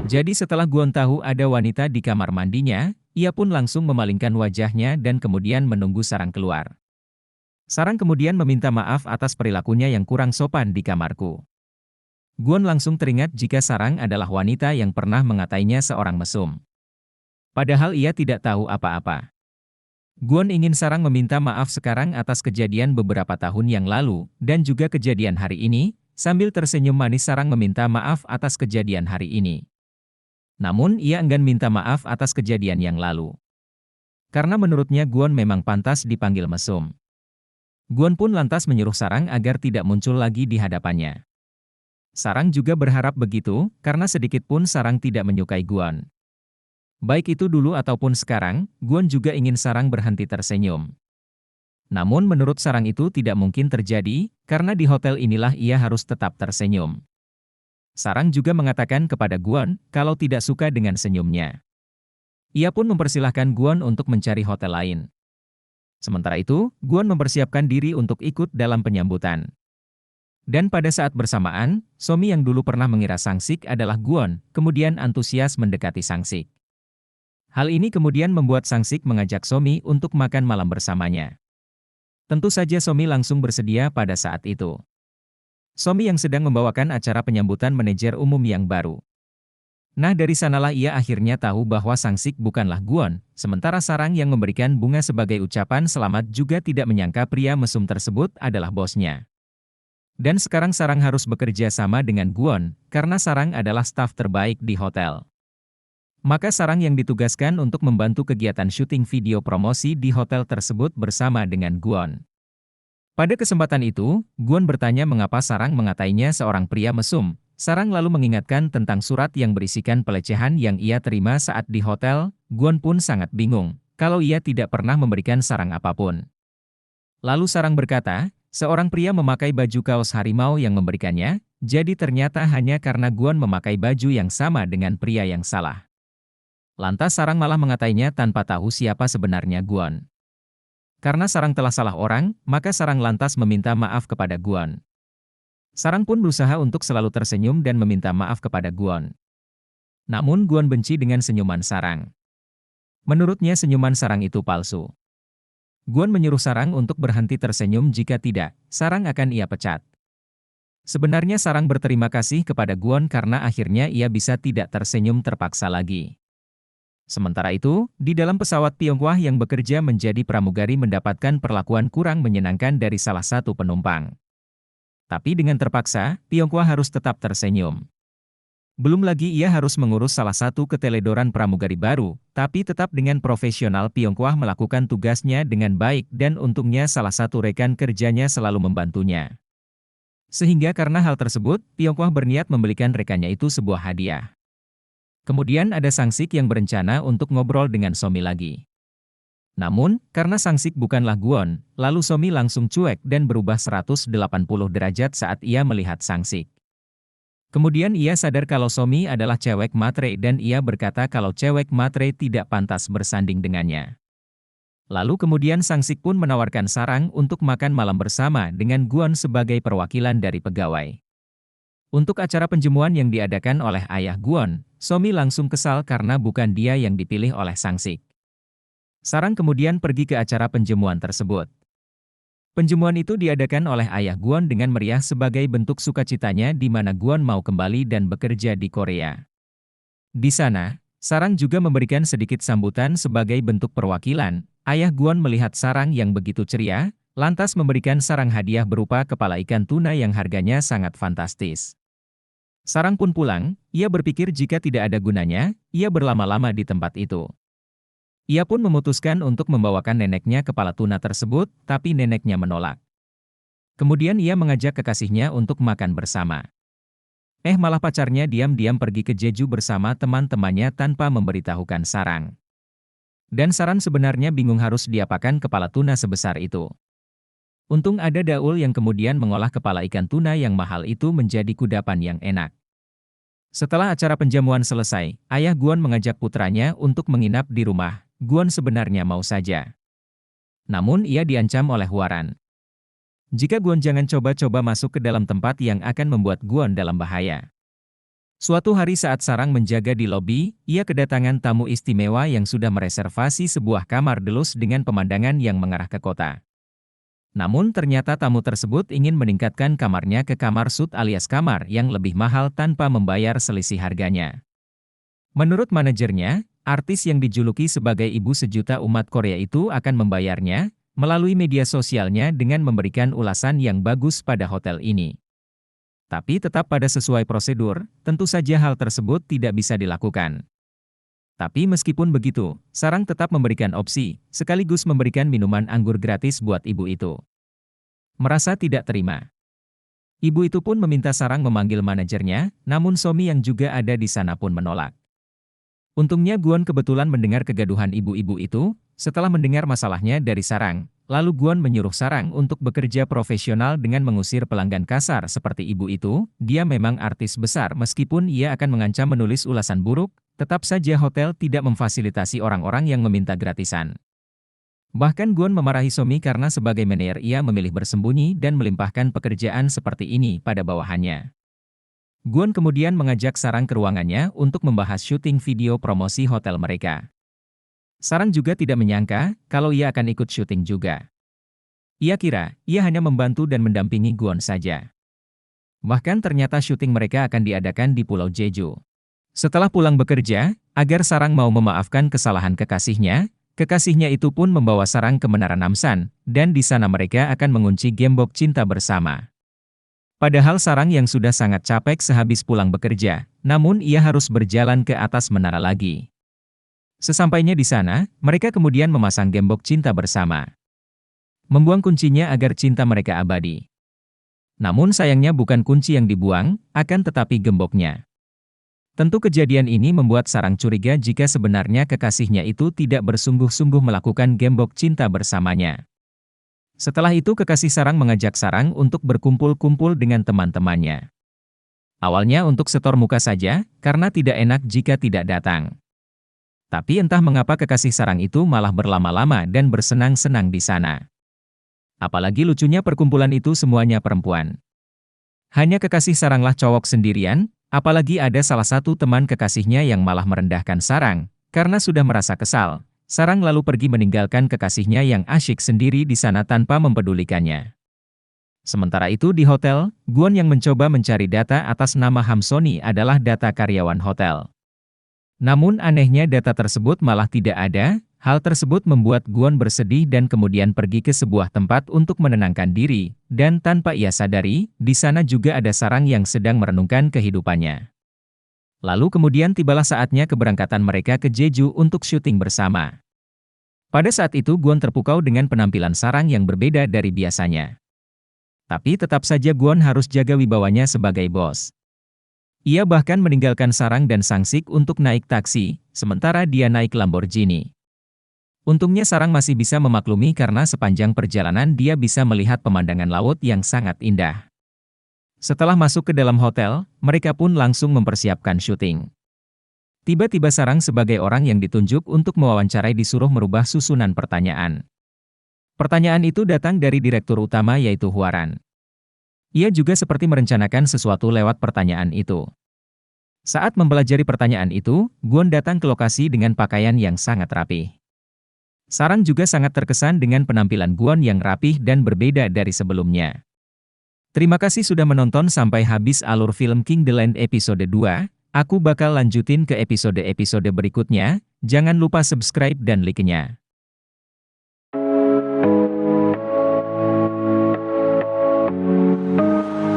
Jadi setelah Guon tahu ada wanita di kamar mandinya, ia pun langsung memalingkan wajahnya dan kemudian menunggu Sarang keluar. Sarang kemudian meminta maaf atas perilakunya yang kurang sopan di kamarku. Guon langsung teringat jika Sarang adalah wanita yang pernah mengatainya seorang mesum. Padahal ia tidak tahu apa-apa. Guon ingin Sarang meminta maaf sekarang atas kejadian beberapa tahun yang lalu, dan juga kejadian hari ini, sambil tersenyum manis Sarang meminta maaf atas kejadian hari ini. Namun ia enggan minta maaf atas kejadian yang lalu. Karena menurutnya Guon memang pantas dipanggil mesum. Guon pun lantas menyuruh Sarang agar tidak muncul lagi di hadapannya. Sarang juga berharap begitu, karena sedikit pun Sarang tidak menyukai Guon. Baik itu dulu ataupun sekarang, Guon juga ingin Sarang berhenti tersenyum. Namun menurut Sarang itu tidak mungkin terjadi, karena di hotel inilah ia harus tetap tersenyum. Sarang juga mengatakan kepada Guon kalau tidak suka dengan senyumnya. Ia pun mempersilahkan Guon untuk mencari hotel lain. Sementara itu, Guon mempersiapkan diri untuk ikut dalam penyambutan. Dan pada saat bersamaan, Somi yang dulu pernah mengira Sangsik adalah Guon, kemudian antusias mendekati Sangsik. Hal ini kemudian membuat Sangsik mengajak Somi untuk makan malam bersamanya. Tentu saja Somi langsung bersedia pada saat itu. Somi yang sedang membawakan acara penyambutan manajer umum yang baru. Nah dari sanalah ia akhirnya tahu bahwa Sangsik bukanlah Guon, sementara Sarang yang memberikan bunga sebagai ucapan selamat juga tidak menyangka pria mesum tersebut adalah bosnya. Dan sekarang Sarang harus bekerja sama dengan Guon, karena Sarang adalah staf terbaik di hotel. Maka Sarang yang ditugaskan untuk membantu kegiatan syuting video promosi di hotel tersebut bersama dengan Guon. Pada kesempatan itu, Guon bertanya mengapa Sarang mengatainya seorang pria mesum. Sarang lalu mengingatkan tentang surat yang berisikan pelecehan yang ia terima saat di hotel. Guon pun sangat bingung, kalau ia tidak pernah memberikan Sarang apapun. Lalu Sarang berkata, seorang pria memakai baju kaos harimau yang memberikannya, jadi ternyata hanya karena Guon memakai baju yang sama dengan pria yang salah. Lantas Sarang malah mengatainya tanpa tahu siapa sebenarnya Guon. Karena Sarang telah salah orang, maka Sarang lantas meminta maaf kepada Guon. Sarang pun berusaha untuk selalu tersenyum dan meminta maaf kepada Guon. Namun Guon benci dengan senyuman Sarang. Menurutnya senyuman Sarang itu palsu. Guon menyuruh Sarang untuk berhenti tersenyum, jika tidak, Sarang akan ia pecat. Sebenarnya Sarang berterima kasih kepada Guon karena akhirnya ia bisa tidak tersenyum terpaksa lagi. Sementara itu, di dalam pesawat Tiongkok yang bekerja menjadi pramugari mendapatkan perlakuan kurang menyenangkan dari salah satu penumpang. Tapi dengan terpaksa, Tiongkok harus tetap tersenyum. Belum lagi ia harus mengurus salah satu keteledoran pramugari baru, tapi tetap dengan profesional Tiongkok melakukan tugasnya dengan baik dan untungnya salah satu rekan kerjanya selalu membantunya. Sehingga karena hal tersebut, Tiongkok berniat membelikan rekannya itu sebuah hadiah. Kemudian ada Sangsik yang berencana untuk ngobrol dengan Somi lagi. Namun, karena Sangsik bukanlah Guon, lalu Somi langsung cuek dan berubah 180 derajat saat ia melihat Sangsik. Kemudian ia sadar kalau Somi adalah cewek matre dan ia berkata kalau cewek matre tidak pantas bersanding dengannya. Lalu kemudian Sangsik pun menawarkan Sarang untuk makan malam bersama dengan Guon sebagai perwakilan dari pegawai. Untuk acara penjemuan yang diadakan oleh ayah Guon, Somi langsung kesal karena bukan dia yang dipilih oleh Sangsik. Sarang kemudian pergi ke acara penjemuan tersebut. Penjemuan itu diadakan oleh ayah Guon dengan meriah sebagai bentuk sukacitanya di mana Guon mau kembali dan bekerja di Korea. Di sana, Sarang juga memberikan sedikit sambutan sebagai bentuk perwakilan. Ayah Guon melihat Sarang yang begitu ceria, lantas memberikan Sarang hadiah berupa kepala ikan tuna yang harganya sangat fantastis. Sarang pun pulang, ia berpikir jika tidak ada gunanya, ia berlama-lama di tempat itu. Ia pun memutuskan untuk membawakan neneknya kepala tuna tersebut, tapi neneknya menolak. Kemudian ia mengajak kekasihnya untuk makan bersama. Malah pacarnya diam-diam pergi ke Jeju bersama teman-temannya tanpa memberitahukan Sarang. Dan Sarang sebenarnya bingung harus diapakan kepala tuna sebesar itu. Untung ada Daul yang kemudian mengolah kepala ikan tuna yang mahal itu menjadi kudapan yang enak. Setelah acara penjamuan selesai, ayah Guon mengajak putranya untuk menginap di rumah. Guon sebenarnya mau saja. Namun ia diancam oleh Hwaran. Jika Guon jangan coba-coba masuk ke dalam tempat yang akan membuat Guon dalam bahaya. Suatu hari saat Sarang menjaga di lobi, ia kedatangan tamu istimewa yang sudah mereservasi sebuah kamar delus dengan pemandangan yang mengarah ke kota. Namun ternyata tamu tersebut ingin meningkatkan kamarnya ke kamar suite alias kamar yang lebih mahal tanpa membayar selisih harganya. Menurut manajernya, artis yang dijuluki sebagai ibu sejuta umat Korea itu akan membayarnya melalui media sosialnya dengan memberikan ulasan yang bagus pada hotel ini. Tapi tetap pada sesuai prosedur, tentu saja hal tersebut tidak bisa dilakukan. Tapi meskipun begitu, Sarang tetap memberikan opsi, sekaligus memberikan minuman anggur gratis buat ibu itu. Merasa tidak terima. Ibu itu pun meminta Sarang memanggil manajernya, namun Somi yang juga ada di sana pun menolak. Untungnya Guon kebetulan mendengar kegaduhan ibu-ibu itu, setelah mendengar masalahnya dari Sarang. Lalu Guon menyuruh Sarang untuk bekerja profesional dengan mengusir pelanggan kasar seperti ibu itu. Dia memang artis besar meskipun ia akan mengancam menulis ulasan buruk, tetap saja hotel tidak memfasilitasi orang-orang yang meminta gratisan. Bahkan Guon memarahi Somi karena sebagai manajer ia memilih bersembunyi dan melimpahkan pekerjaan seperti ini pada bawahannya. Guon kemudian mengajak Sarang ke ruangannya untuk membahas syuting video promosi hotel mereka. Sarang juga tidak menyangka kalau ia akan ikut syuting juga. Ia kira ia hanya membantu dan mendampingi Guon saja. Bahkan ternyata syuting mereka akan diadakan di Pulau Jeju. Setelah pulang bekerja, agar Sarang mau memaafkan kesalahan kekasihnya itu pun membawa Sarang ke Menara Namsan, dan di sana mereka akan mengunci gembok cinta bersama. Padahal Sarang yang sudah sangat capek sehabis pulang bekerja, namun ia harus berjalan ke atas menara lagi. Sesampainya di sana, mereka kemudian memasang gembok cinta bersama. Membuang kuncinya agar cinta mereka abadi. Namun sayangnya bukan kunci yang dibuang, akan tetapi gemboknya. Tentu kejadian ini membuat Sarang curiga jika sebenarnya kekasihnya itu tidak bersungguh-sungguh melakukan gembok cinta bersamanya. Setelah itu kekasih Sarang mengajak Sarang untuk berkumpul-kumpul dengan teman-temannya. Awalnya untuk setor muka saja, karena tidak enak jika tidak datang. Tapi entah mengapa kekasih Sarang itu malah berlama-lama dan bersenang-senang di sana. Apalagi lucunya perkumpulan itu semuanya perempuan. Hanya kekasih Saranglah cowok sendirian, apalagi ada salah satu teman kekasihnya yang malah merendahkan Sarang. Karena sudah merasa kesal, Sarang lalu pergi meninggalkan kekasihnya yang asyik sendiri di sana tanpa mempedulikannya. Sementara itu di hotel, Guon yang mencoba mencari data atas nama Hamsoni adalah data karyawan hotel. Namun anehnya data tersebut malah tidak ada. Hal tersebut membuat Guon bersedih dan kemudian pergi ke sebuah tempat untuk menenangkan diri, dan tanpa ia sadari, di sana juga ada Sarang yang sedang merenungkan kehidupannya. Lalu kemudian tibalah saatnya keberangkatan mereka ke Jeju untuk syuting bersama. Pada saat itu Guon terpukau dengan penampilan Sarang yang berbeda dari biasanya. Tapi tetap saja Guon harus jaga wibawanya sebagai bos. Ia bahkan meninggalkan Sarang dan Sangsik untuk naik taksi, sementara dia naik Lamborghini. Untungnya Sarang masih bisa memaklumi karena sepanjang perjalanan dia bisa melihat pemandangan laut yang sangat indah. Setelah masuk ke dalam hotel, mereka pun langsung mempersiapkan syuting. Tiba-tiba Sarang sebagai orang yang ditunjuk untuk mewawancarai disuruh merubah susunan pertanyaan. Pertanyaan itu datang dari direktur utama yaitu Hwaran. Ia juga seperti merencanakan sesuatu lewat pertanyaan itu. Saat mempelajari pertanyaan itu, Guon datang ke lokasi dengan pakaian yang sangat rapi. Sarang juga sangat terkesan dengan penampilan Guon yang rapih dan berbeda dari sebelumnya. Terima kasih sudah menonton sampai habis alur film King the Land episode 2. Aku bakal lanjutin ke episode-episode berikutnya. Jangan lupa subscribe dan like-nya.